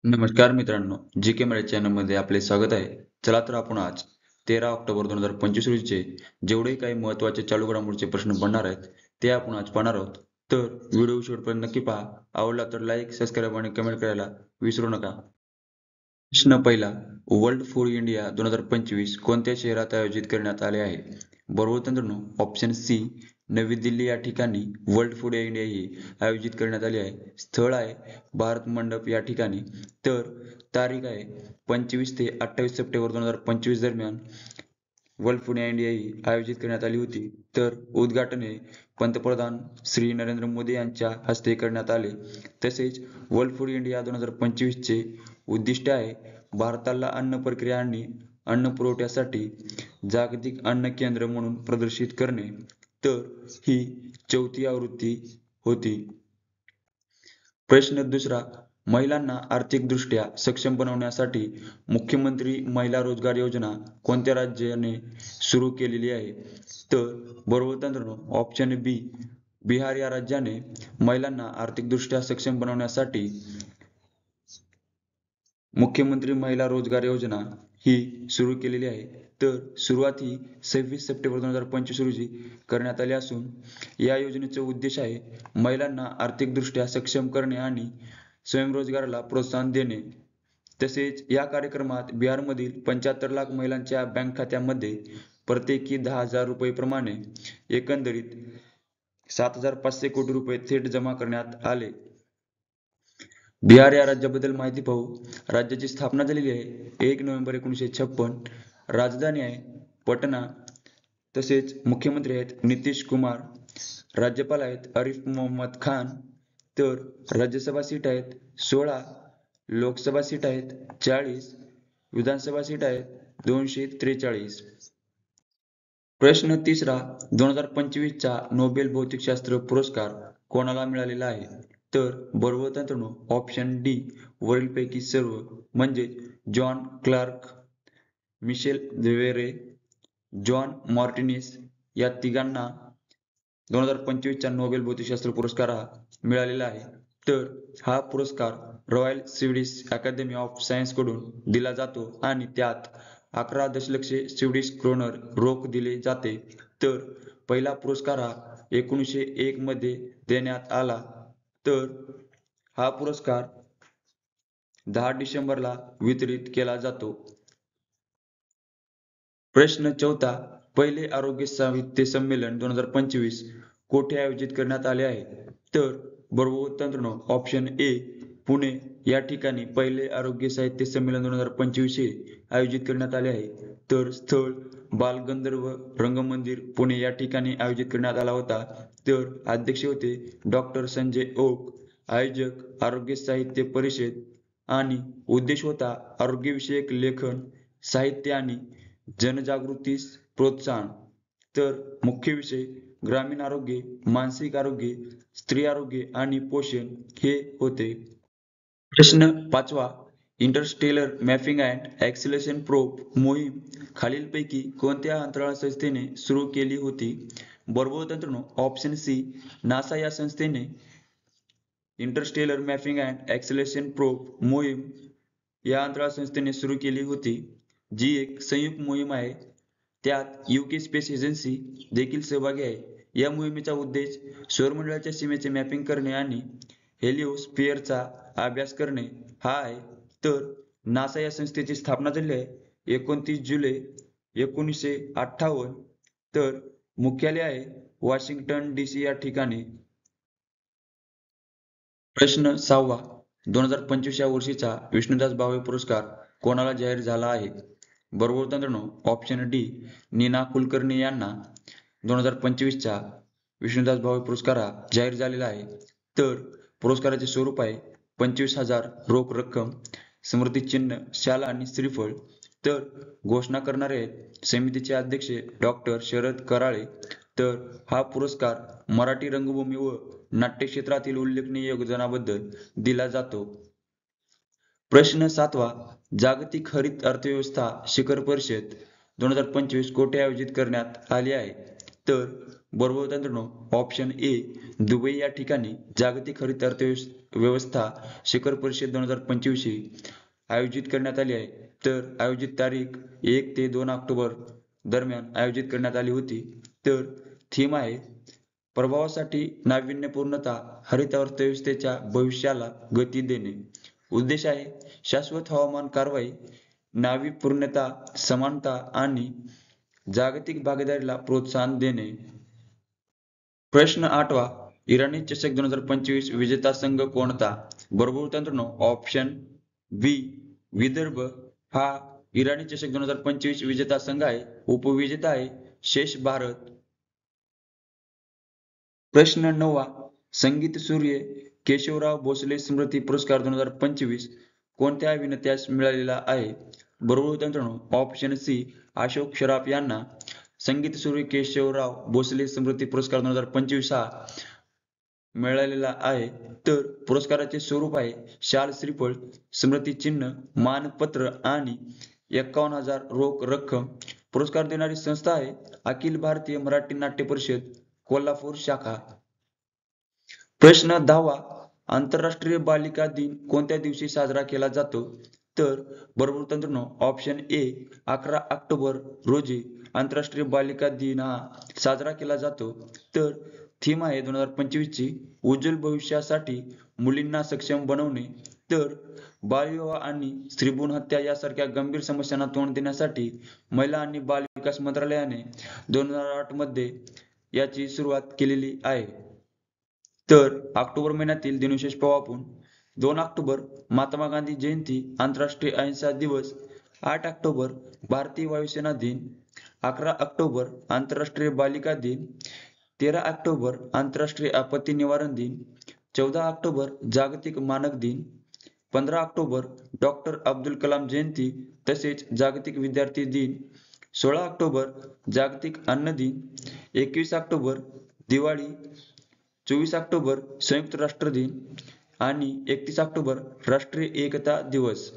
नमस्कार मित्रांनो, जी के मराठी चॅनलमध्ये आपले स्वागत आहे. चला तर आपण आज 13 ऑक्टोबर 2025 रोजीचे जेवढेही काही महत्त्वाचे चालू घडामोडीचे प्रश्न बनणार आहेत, ते आपण आज पाहणार आहोत. तर व्हिडिओ शेवटपर्यंत नक्की पहा. आवडला तर लाईक, सबस्क्राईब आणि कमेंट करायला विसरू नका. प्रश्न पहिला. वर्ल्ड फूड इंडिया 2025 कोणत्या शहरात आयोजित करण्यात आले आहे? बरोबर मित्रांनो, ऑप्शन सी नवी दिल्ली या ठिकाणी वर्ल्ड फूड इंडिया ही आयोजित करण्यात आली आहे. स्थळ आहे भारत मंडप या ठिकाणी. तर तारीख आहे 25 ते 28 सप्टेंबर 2025 दरम्यान वर्ल्ड फूड इंडिया ही आयोजित करण्यात आली होती. तर उद्घाटन हे पंतप्रधान श्री नरेंद्र मोदी यांच्या हस्ते करण्यात आले. तसेच वर्ल्ड फूड इंडिया 2025 चे उद्दिष्ट आहे भारताला अन्न प्रक्रिया आणि अन्न पुरवठ्यासाठी जागतिक अन्न केंद्र म्हणून प्रदर्शित करणे. तर ही 4थी आवृत्ती होती. प्रश्न दुसरा. महिलांना आर्थिकदृष्ट्या सक्षम बनवण्यासाठी मुख्यमंत्री महिला रोजगार योजना कोणत्या राज्याने सुरू केलेली आहे? तर बरोबर मित्रांनो, ऑप्शन बी बिहार या राज्याने महिलांना आर्थिकदृष्ट्या सक्षम बनवण्यासाठी मुख्यमंत्री महिला रोजगार योजना ही सुरू केलेली आहे. तर सुरुवात ही 26 सप्टेंबर 2025 रोजी करण्यात आली असून या योजनेचा उद्देश आहे महिलांना आर्थिकदृष्ट्या सक्षम करणे आणि स्वयंरोजगाराला प्रोत्साहन देणे. तसेच या कार्यक्रमात बिहारमधील 75 लाख महिलांच्या बँक खात्यामध्ये प्रत्येकी 10,000 रुपये प्रमाणे एकंदरीत 7,500 कोटी रुपये थेट जमा करण्यात आले. बिहार या राज्याबद्दल माहिती पाहू. राज्याची स्थापना झालेली आहे 1 नोव्हेंबर 1956. राजधानी आहे पटना. तसेच मुख्यमंत्री आहेत नितीश कुमार. राज्यपाल आहेत आरिफ मोहम्मद खान. तर राज्यसभा सीट आहेत 16, लोकसभा सीट आहेत 40, विधानसभा सीट आहेत 243. प्रश्न तिसरा. 2025 चा नोबेल भौतिकशास्त्र पुरस्कार कोणाला मिळालेला आहे? तर बरोबर मित्रांनो, ऑप्शन डी वरीलपैकी सर्व म्हणजेच जॉन क्लार्क, मिशेल झेवेरे, जॉन मार्टिनीस या तिघांना 2025 चा नोबेल भौतिकशास्त्र पुरस्कार हा मिळालेला आहे. तर हा पुरस्कार royal Swedish academy of science कडून दिला जातो आणि त्यात 11 दशलक्ष स्वीडिश क्रोनर रोख दिले जाते. तर पहिला पुरस्कार हा 1901 मध्ये देण्यात आला. तर हा पुरस्कार 10 डिसेंबरला वितरित केला जातो. प्रश्न चौथा. पहिले आरोग्य साहित्य संमेलन 2025 कोठे आयोजित करण्यात आले आहे? तर बरोबर मित्रांनो, ऑप्शन ए पुणे या ठिकाणी पहिले आरोग्य साहित्य संमेलन 2025 हे आयोजित करण्यात आले आहे. तर स्थळ बालगंधर्व रंगमंदिर पुणे या ठिकाणी आयोजित करण्यात आला होता. तर अध्यक्ष होते डॉक्टर संजय ओक. आयोजक आरोग्य साहित्य परिषद आणि उद्देश होता आरोग्यविषयक लेखन, साहित्य आणि जनजागृतीस प्रोत्साहन. तर मुख्य विषय ग्रामीण आरोग्य, मानसिक आरोग्य, स्त्री आरोग्य आणि पोषण हे होते. प्रश्न पाचवा. Interstellar mapping and acceleration probe मोहीम खालीलपैकी कोणत्या अंतराळ संस्थेने सुरू केली होती? बरोबर मित्रांनो, ऑप्शन सी नासा या संस्थेने Interstellar mapping and acceleration probe मोहीम या अंतराळ संस्थेने सुरू केली होती, जी एक संयुक्त मोहीम आहे. त्यात यूके स्पेस एजन्सी देखील सहभागी आहे. या मोहिमेचा उद्देश सौरमंडळाच्या सीमेचे मॅपिंग करणे आणि हेलिओस्फिअरचा अभ्यास करणे हा आहे. तर नासा या संस्थेची स्थापना झाली आहे 29 जुलै 1958. तर मुख्यालय आहे वॉशिंग्टन DC या ठिकाणी. प्रश्न सहावा. 2025 या वर्षीचा विष्णुदास भावे पुरस्कार कोणाला जाहीर झाला आहे? बरोबर मित्रांनो, ऑप्शन डी नीना कुलकर्णी यांना 2025 चा विष्णुदास भावे पुरस्कार हा जाहीर झालेला आहे. तर पुरस्काराचे स्वरूप आहे 25,000 रोख रक्कम, स्मृतिचिन्ह, शाल आणि श्रीफळ. तर घोषणा करणारे आहेत समितीचे अध्यक्ष डॉक्टर शरद कराळे. तर हा पुरस्कार मराठी रंगभूमी व नाट्य क्षेत्रातील उल्लेखनीय योगदानाबद्दल दिला जातो. प्रश्न सातवा. जागतिक हरित अर्थव्यवस्था शिखर परिषद 2025 कोठे आयोजित करण्यात आली आहे? तर बरोबर मित्रांनो ऑप्शन ए दुबई या ठिकाणी जागतिक हरित व्यवस्था शिखर परिषद 2025 आयोजित करण्यात आली आहे. तर आयोजित तारीख 1 ते 2 ऑक्टोबर दरम्यान आयोजित करण्यात आली होती. तर थीम आहे प्रभावासाठी नाविन्यपूर्णता, हरित अर्थव्यवस्थेच्या भविष्याला गती देणे. उद्देश आहे शाश्वत हवामान कारवाई, नाविन्यपूर्णता, समानता आणि जागतिक भागीदारीला प्रोत्साहन देणे. प्रश्न 8वा इराणी चषक 2025 विजेता संघ कोणता? बरोबर मित्रांनो ऑप्शन बी विदर्भ हा इराणी चषक 2025 विजेता संघ आहे. उपविजेता आहे शेष भारत. प्रश्न 9वा संगीत सूर्य केशवराव भोसले स्मृती पुरस्कार 2025 कोणत्या अभिनेत्यास मिळालेला आहे? बरोबर मित्रांनो ऑप्शन सी अशोक सराफ यांना संगीत सूर्य केशवराव भोसले स्मृती पुरस्कार 2025 हा मिळालेला आहे. तर पुरस्काराचे स्वरूप आहे शाल श्रीफळ, स्मृतिचिन्ह, मानपत्र आणि 51,000 रोख रक्कम. पुरस्कार देणारी संस्था आहे अखिल भारतीय मराठी नाट्य परिषद कोल्हापूर शाखा. प्रश्न 10वा आंतरराष्ट्रीय बालिका दिन कोणत्या दिवशी साजरा केला जातो? तर बरोबर मित्रांनो ऑप्शन ए 11 ऑक्टोबर रोजी आंतरराष्ट्रीय बालिका दिन हा साजरा केला जातो. तर थीम आहे 2025 ची उज्ज्वल भविष्यासाठी मुलींना सक्षम बनवणे. तर बालविवाह आणि स्त्रीभ्रूण हत्या यासारख्या गंभीर समस्यांना तोंड देण्यासाठी महिला आणि बाल विकास मंत्रालयाने 2008 मध्ये याची सुरुवात केलेली आहे. तर ऑक्टोबर महिन्यातील दिनविशेष पाहू आपण. 2 ऑक्टोबर महात्मा गांधी जयंती आंतरराष्ट्रीय अहिंसा दिवस, 8 ऑक्टोबर भारतीय वायुसेना दिन, 11 ऑक्टोबर आंतरराष्ट्रीय बालिका दिन, 13 ऑक्टोबर आंतरराष्ट्रीय आपत्ती निवारण दिन, 14 ऑक्टोबर जागतिक मानक दिन, 15 ऑक्टोबर डॉक्टर अब्दुल कलाम जयंती तसेच जागतिक विद्यार्थी दिन, 16 ऑक्टोबर जागतिक अन्न दिन, 21 ऑक्टोबर दिवाळी, 24 ऑक्टोबर संयुक्त राष्ट्र दिन आणि 31 ऑक्टोबर राष्ट्रीय एकता दिवस.